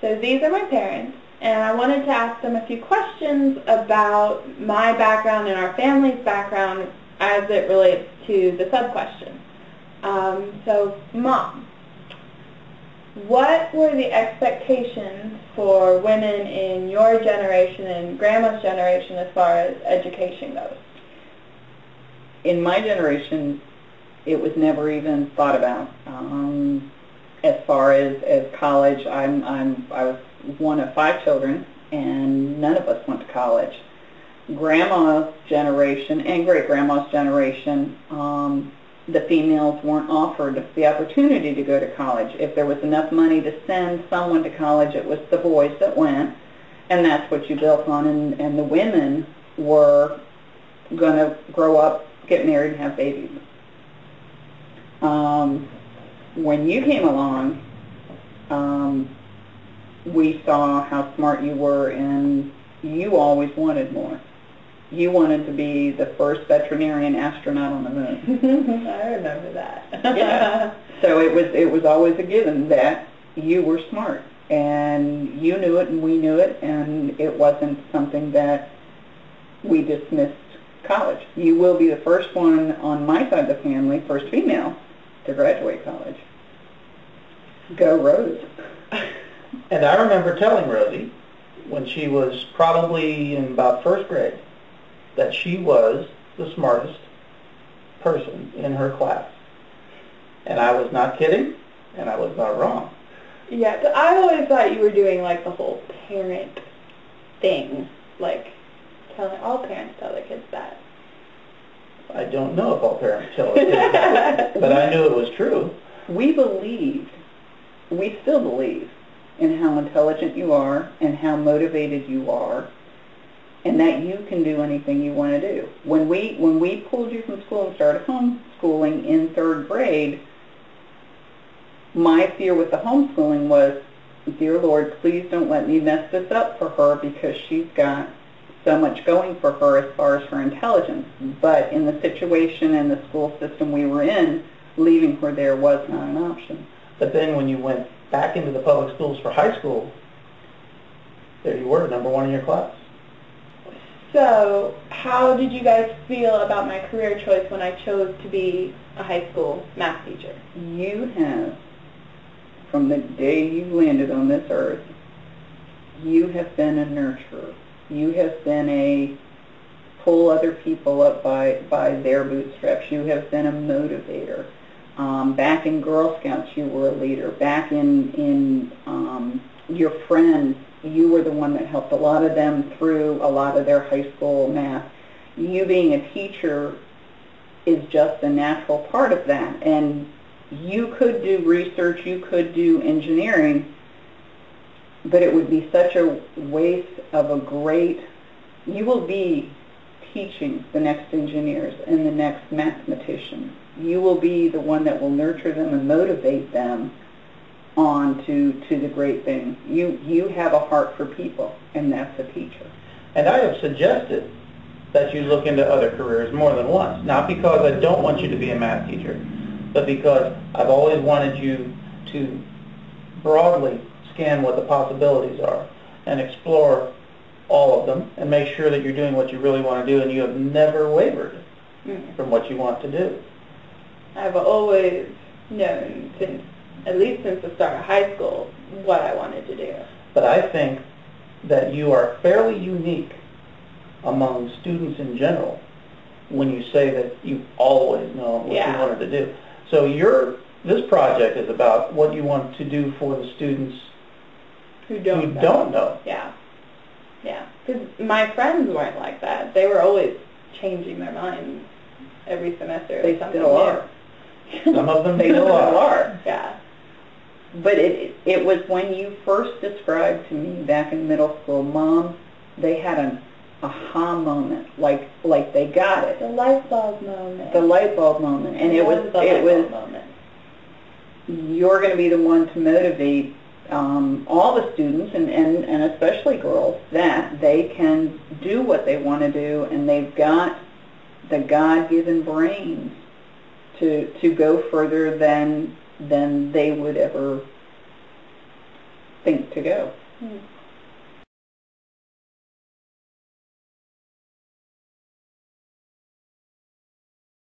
So these are my parents, and I wanted to ask them a few questions about my background and our family's background as it relates to the sub-question. So, Mom, what were the expectations for women in your generation and Grandma's generation as far as education goes? In my generation, it was never even thought about. As far as college, I was one of 5 children, and none of us went to college. Grandma's generation and great-grandma's generation, the females weren't offered the opportunity to go to college. If there was enough money to send someone to college, it was the boys that went, and that's what you built on, and the women were going to grow up, get married, and have babies. When you came along, we saw how smart you were, and you always wanted more. You wanted to be the first veterinarian astronaut on the moon. I remember that. Yeah. So it was always a given that you were smart, and you knew it, and we knew it, and it wasn't something that we dismissed college. You will be the first one on my side of the family, first female, to graduate college. Go Rose. And I remember telling Rosie, when she was probably in about 1st grade, that she was the smartest person in her class. And I was not kidding, and I was not wrong. Yeah, so I always thought you were doing like the whole parent thing, like all parents tell their kids that. I don't know if all parents tell their kids that, but I knew it was true. We still believe in how intelligent you are and how motivated you are, and that you can do anything you want to do. When we pulled you from school and started homeschooling in 3rd grade, my fear with the homeschooling was, dear Lord, please don't let me mess this up for her, because she's got so much going for her as far as her intelligence. But in the situation and the school system we were in, leaving her there was not an option. But then when you went back into the public schools for high school, there you were, number 1 in your class. So, how did you guys feel about my career choice when I chose to be a high school math teacher? You have, from the day you landed on this earth, you have been a nurturer. You have been a pull other people up by their bootstraps. You have been a motivator. Back in Girl Scouts, you were a leader. Back in your friends, you were the one that helped a lot of them through a lot of their high school math. You being a teacher is just a natural part of that. And you could do research, you could do engineering, but it would be such a waste of a great, you will be teaching the next engineers and the next mathematicians. You will be the one that will nurture them and motivate them on to the great things. You have a heart for people, and that's a teacher. And I have suggested that you look into other careers more than once. Not because I don't want you to be a math teacher, but because I've always wanted you to broadly scan what the possibilities are and explore all of them and make sure that you're doing what you really want to do, and you have never wavered from what you want to do. I've always known, at least since the start of high school, what I wanted to do. But I think that you are fairly unique among students in general when you say that you always know what you wanted to do. So this project is about what you want to do for the students who don't know. Yeah. Yeah. Because my friends weren't like that. They were always changing their minds every semester. They still are. Some of them they still are. Yeah. But it was when you first described to me back in middle school, Mom, they had an aha moment, like they got it. The light bulb moment. The light bulb moment, and it was moment. You're going to be the one to motivate all the students and especially girls that they can do what they want to do, and they've got the God-given brains to go further than they would ever think to go. Hmm.